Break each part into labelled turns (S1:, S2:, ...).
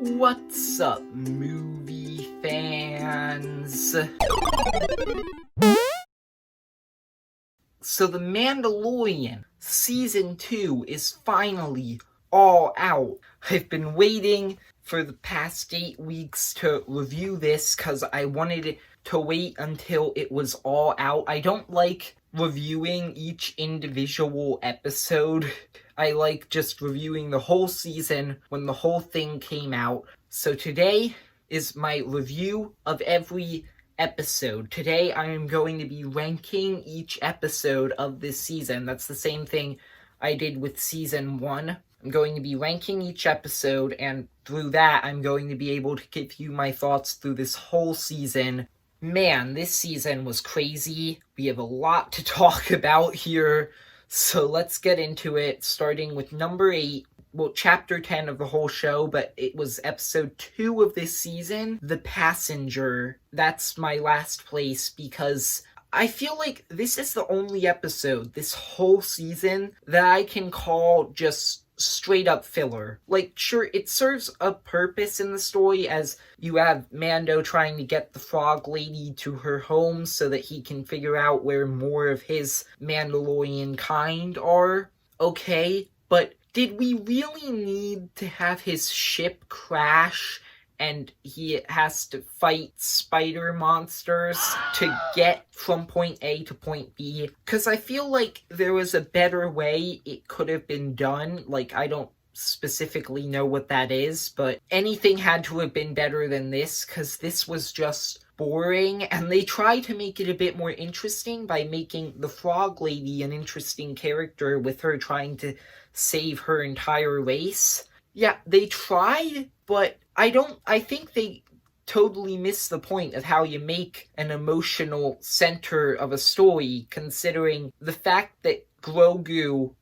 S1: What's up, movie fans? So The Mandalorian Season 2 is finally all out. I've been waiting for the past 8 weeks to review this because I wanted to wait until it was all out. I don't like reviewing each individual episode. I like just reviewing the whole season when the whole thing came out. So today is my review of every episode. Today I am going to be ranking each episode of this season. That's the same thing I did with season 1. I'm going to be ranking each episode, and through that I'm going to be able to give you my thoughts through this whole season. Man, this season was crazy. We have a lot to talk about here. So let's get into it, starting with number 8. Well, chapter 10 of the whole show, but it was episode 2 of this season, The Passenger. That's my last place because I feel like this is the only episode this whole season that I can call just straight up filler. Like, sure, it serves a purpose in the story as you have Mando trying to get the frog lady to her home so that he can figure out where more of his Mandalorian kind are. Okay, but did we really need to have his ship crash and he has to fight spider monsters to get from point A to point B? Because I feel like there was a better way it could have been done. Like, I don't specifically know what that is, but anything had to have been better than this, because this was just boring, and they tried to make it a bit more interesting by making the frog lady an interesting character with her trying to save her entire race. Yeah, they tried, but I think they totally missed the point of how you make an emotional center of a story, considering the fact that Grogu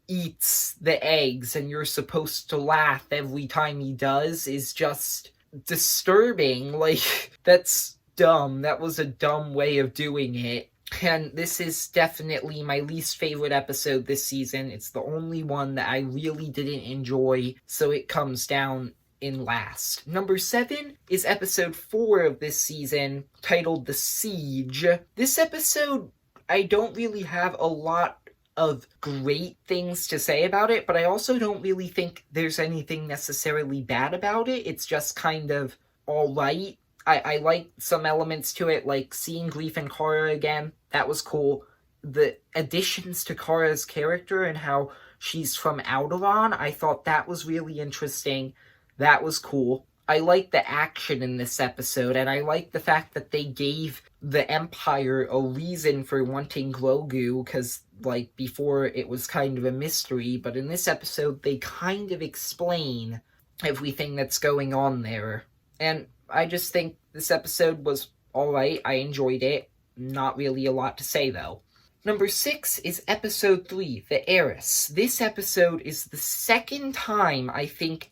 S1: eats the eggs and you're supposed to laugh every time he does is just disturbing. Like, that's dumb. That was a dumb way of doing it. And this is definitely my least favorite episode this season. It's the only one that I really didn't enjoy, so it comes down in last. Number 7 is episode 4 of this season, titled The Siege. This episode, I don't really have a lot of great things to say about it, but I also don't really think there's anything necessarily bad about it. It's just kind of alright. I like some elements to it, like seeing Greef and Kara again. That was cool. The additions to Kara's character and how she's from Alderaan, I thought that was really interesting. That was cool. I like the action in this episode, and I like the fact that they gave the Empire a reason for wanting Grogu, because, like, before it was kind of a mystery, but in this episode they kind of explain everything that's going on there. And I just think this episode was alright. I enjoyed it. Not really a lot to say, though. Number 6 is episode 3, The Heiress. This episode is the second time, I think,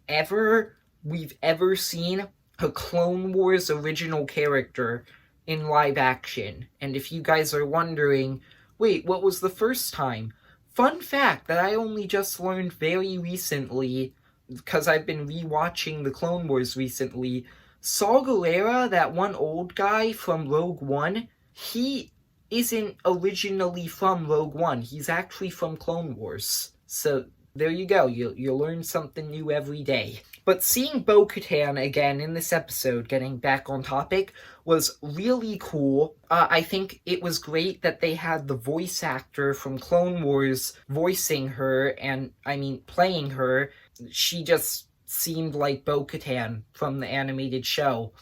S1: we've ever seen a Clone Wars original character in live action. And if you guys are wondering, wait, what was the first time? Fun fact that I only just learned very recently, because I've been rewatching the Clone Wars recently. Saw Gerrera, that one old guy from Rogue One, he isn't originally from Rogue One. He's actually from Clone Wars. So there you go. You learn something new every day. But seeing Bo-Katan again in this episode, getting back on topic, was really cool. I think it was great that they had the voice actor from Clone Wars voicing her, and, playing her. She just seemed like Bo-Katan from the animated show.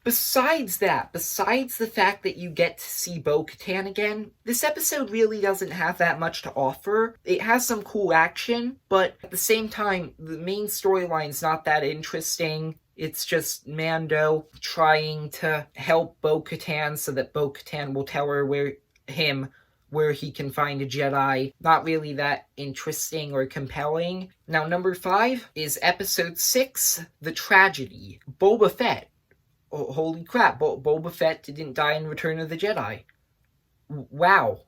S1: Besides the fact that you get to see Bo-Katan again, this episode really doesn't have that much to offer. It has some cool action, but at the same time, the main storyline's not that interesting. It's just Mando trying to help Bo-Katan so that Bo-Katan will tell her where he can find a Jedi. Not really that interesting or compelling. Now, number 5 is episode 6, The Tragedy. Boba Fett. Oh, holy crap, Boba Fett didn't die in Return of the Jedi. Wow.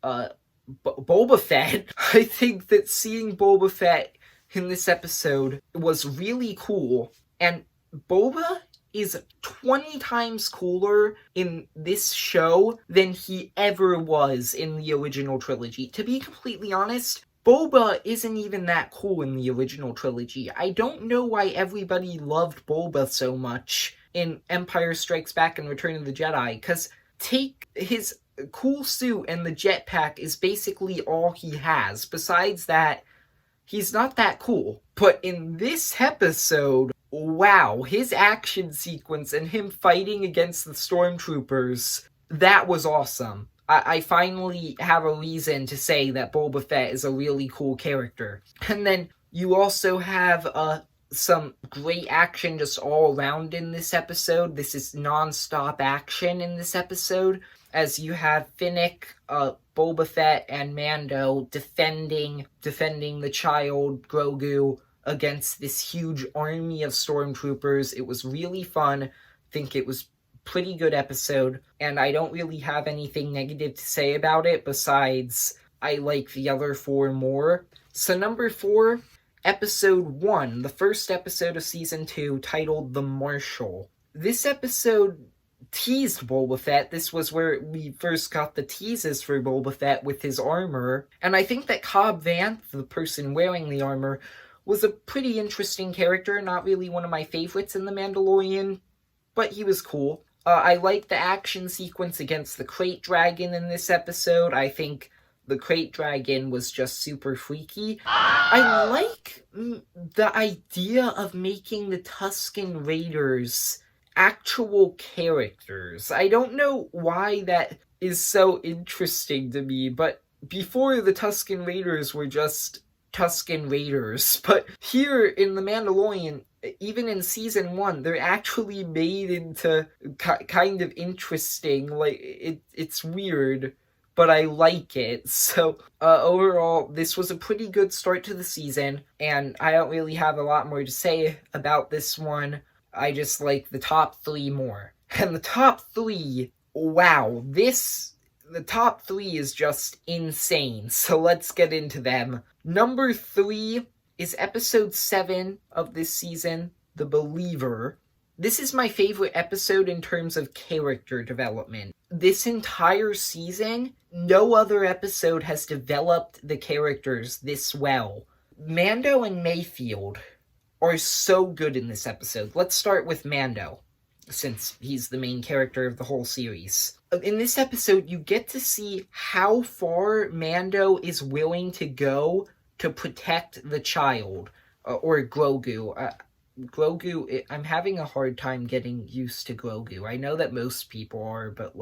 S1: Boba Fett? I think that seeing Boba Fett in this episode was really cool. And Boba is 20 times cooler in this show than he ever was in the original trilogy. To be completely honest, Boba isn't even that cool in the original trilogy. I don't know why everybody loved Boba so much in Empire Strikes Back and Return of the Jedi, because take his cool suit and the jetpack is basically all he has. Besides that, he's not that cool. But in this episode, wow, his action sequence and him fighting against the stormtroopers, that was awesome. I finally have a reason to say that Boba Fett is a really cool character. And then you also have some great action just all around in this episode. This is non-stop action in this episode, as you have Finnick, Boba Fett, and Mando defending the child Grogu against this huge army of stormtroopers. It was really fun. I think it was pretty good episode, and I don't really have anything negative to say about it besides I like the other 4 more. So number 4, episode 1, the first episode of season 2, titled The Marshal. This episode teased Boba Fett. This was where we first got the teases for Boba Fett with his armor, and I think that Cobb Vanth, the person wearing the armor, was a pretty interesting character. Not really one of my favorites in The Mandalorian, but he was cool. I like the action sequence against the Crate Dragon in this episode. I think the Crate Dragon was just super freaky. I like the idea of making the Tusken Raiders actual characters. I don't know why that is so interesting to me, but before the Tusken Raiders were just Tusken Raiders. But here in The Mandalorian, even in season 1, they're actually made into kind of interesting. Like, it's weird, but I like it. So, overall, this was a pretty good start to the season, and I don't really have a lot more to say about this one. I just like the top 3 more. And the top 3, wow, the top 3 is just insane. So let's get into them. Number 3 is episode 7 of this season, The Believer. This is my favorite episode in terms of character development. This entire season, no other episode has developed the characters this well. Mando and Mayfield are so good in this episode. Let's start with Mando, since he's the main character of the whole series. In this episode, you get to see how far Mando is willing to go to protect the child, or Grogu. Grogu, I'm having a hard time getting used to Grogu. I know that most people are, but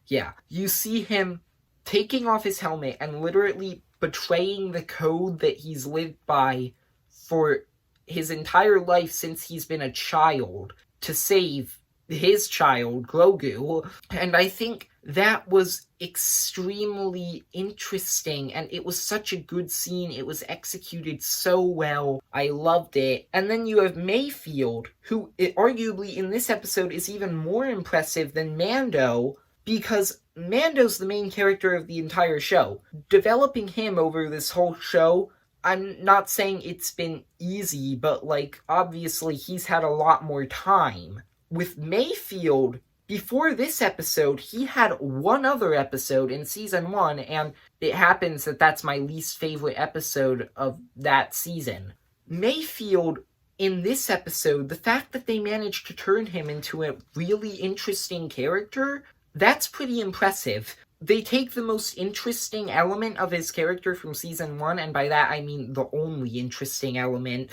S1: yeah. You see him taking off his helmet and literally betraying the code that he's lived by for his entire life since he's been a child to save his child, Grogu. And I think that was extremely interesting, and it was such a good scene. It was executed so well. I loved it. And then you have Mayfield, who arguably in this episode is even more impressive than Mando, because Mando's the main character of the entire show. Developing him over this whole show, I'm not saying it's been easy, but obviously he's had a lot more time. With Mayfield, before this episode, he had one other episode in season 1, and it happens that that's my least favorite episode of that season. Mayfield, in this episode, the fact that they managed to turn him into a really interesting character, that's pretty impressive. They take the most interesting element of his character from season 1, and by that I mean the only interesting element,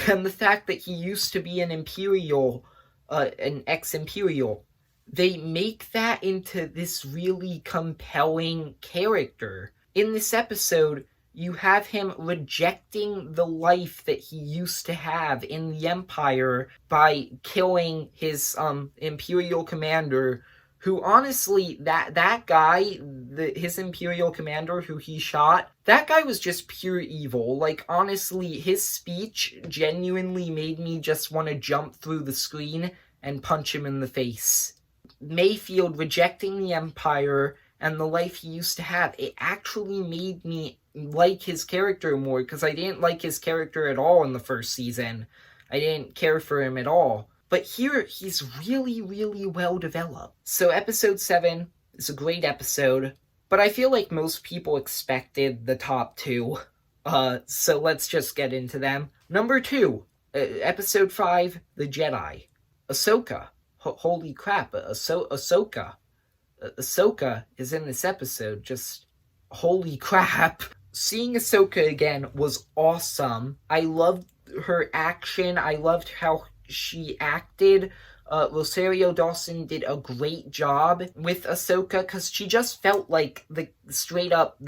S1: and the fact that he used to be an Imperial, an ex-Imperial. They make that into this really compelling character. In this episode, you have him rejecting the life that he used to have in the Empire by killing his Imperial commander, who honestly, that guy, his Imperial commander who he shot, that guy was just pure evil. Honestly, his speech genuinely made me just want to jump through the screen and punch him in the face. Mayfield rejecting the Empire and the life he used to have, it actually made me like his character more, because I didn't like his character at all in the first season. I didn't care for him at all. But here, he's really, really well developed. So episode 7 is a great episode, but I feel like most people expected the top 2. So let's just get into them. Number 2, episode 5, The Jedi. Ahsoka. Holy crap, Ahsoka. Ahsoka is in this episode, just holy crap. Seeing Ahsoka again was awesome. I loved her action. I loved how she acted. Rosario Dawson did a great job with Ahsoka because she just felt like the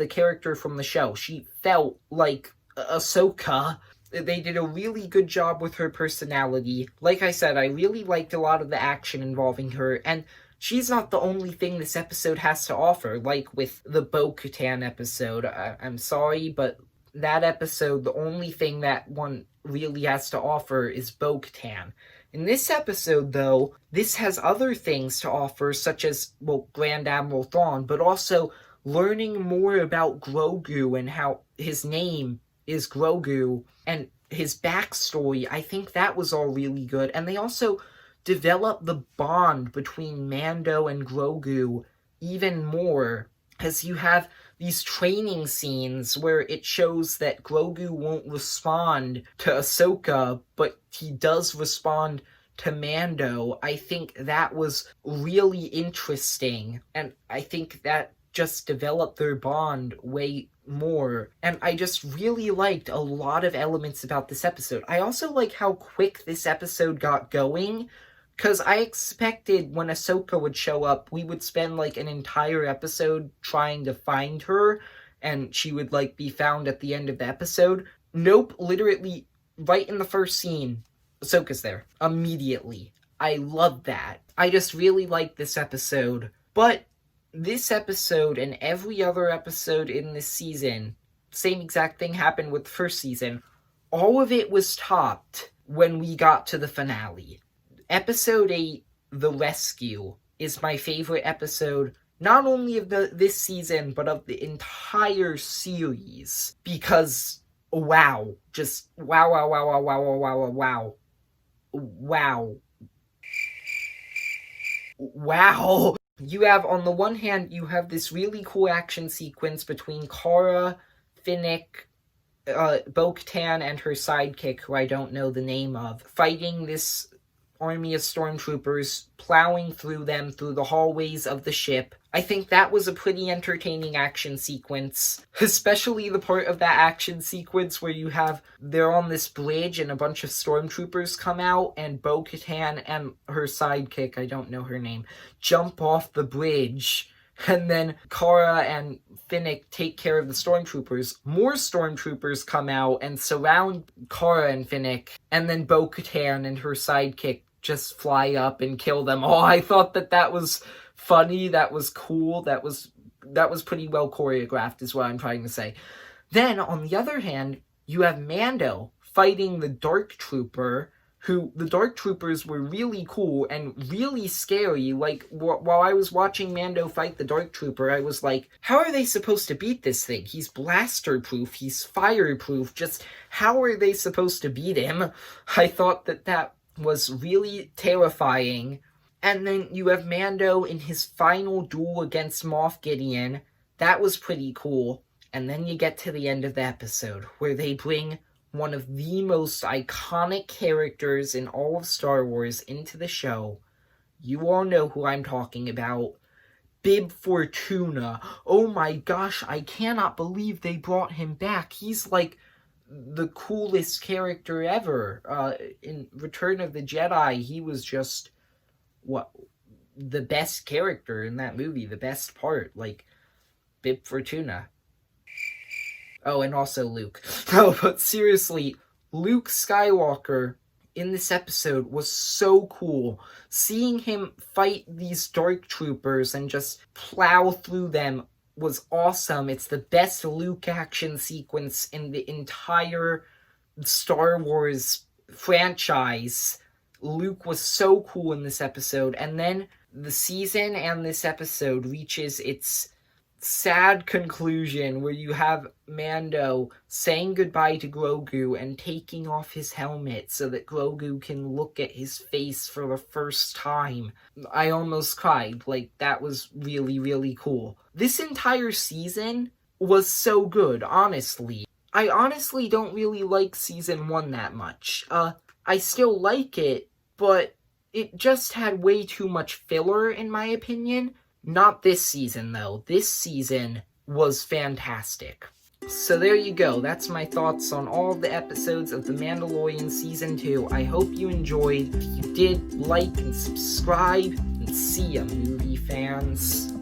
S1: character from the show. She felt like Ahsoka. They did a really good job with her personality. Like I said, I really liked a lot of the action involving her, and she's not the only thing this episode has to offer, like with the Bo-Katan episode. I'm sorry, but that episode, the only thing that one really has to offer is Bo-Katan. In this episode, though, this has other things to offer, such as, well, Grand Admiral Thrawn, but also learning more about Grogu and how his name is Grogu and his backstory. I think that was all really good. And they also develop the bond between Mando and Grogu even more, as you have these training scenes where it shows that Grogu won't respond to Ahsoka, but he does respond to Mando. I think that was really interesting, and I think that just developed their bond way more. And I just really liked a lot of elements about this episode. I also like how quick this episode got going, because I expected when Ahsoka would show up, we would spend like an entire episode trying to find her, and she would like be found at the end of the episode. Nope, literally right in the first scene, Ahsoka's there immediately. I love that. I just really like this episode. But this episode and every other episode in this season, same exact thing happened with the first season. All of it was topped when we got to the finale. Episode 8, The Rescue, is my favorite episode, not only of this season, but of the entire series. Because, wow. Just wow, wow, wow, wow, wow, wow, wow, wow. Wow. Wow. You have, on the one hand, you have this really cool action sequence between Cara, Finnick, Bo-Katan, and her sidekick, who I don't know the name of, fighting this army of stormtroopers, plowing through them through the hallways of the ship. I think that was a pretty entertaining action sequence, especially the part of that action sequence where they're on this bridge and a bunch of stormtroopers come out, and Bo-Katan and her sidekick, I don't know her name, jump off the bridge, and then Cara and Finnick take care of the stormtroopers. More stormtroopers come out and surround Cara and Finnick, and then Bo-Katan and her sidekick just fly up and kill them all. I thought that was funny, that was cool, that was pretty well choreographed is what I'm trying to say. Then, on the other hand, you have Mando fighting the Dark Trooper, who, the Dark Troopers were really cool and really scary. Like, while I was watching Mando fight the Dark Trooper, I was like, how are they supposed to beat this thing? He's blaster-proof, he's fire-proof, just how are they supposed to beat him? I thought that was really terrifying. And then you have Mando in his final duel against Moff Gideon. That was pretty cool. And then you get to the end of the episode, where they bring one of the most iconic characters in all of Star Wars into the show. You all know who I'm talking about. Bib Fortuna. Oh my gosh, I cannot believe they brought him back. He's like the coolest character ever. In Return of the Jedi, he was just the best character in that movie, the best part, like Bib Fortuna. Oh, and also Luke. No, but seriously, Luke Skywalker in this episode was so cool. Seeing him fight these Dark Troopers and just plow through them was awesome. It's the best Luke action sequence in the entire Star Wars franchise. Luke was so cool in this episode. And then the season and this episode reaches its sad conclusion where you have Mando saying goodbye to Grogu and taking off his helmet so that Grogu can look at his face for the first time. I almost cried. Like, that was really, really cool. This entire season was so good, honestly. I honestly don't really like season 1 that much. I still like it, but it just had way too much filler, in my opinion. Not this season, though. This season was fantastic. So there you go. That's my thoughts on all the episodes of The Mandalorian Season 2. I hope you enjoyed. If you did, like and subscribe, and see ya, movie fans.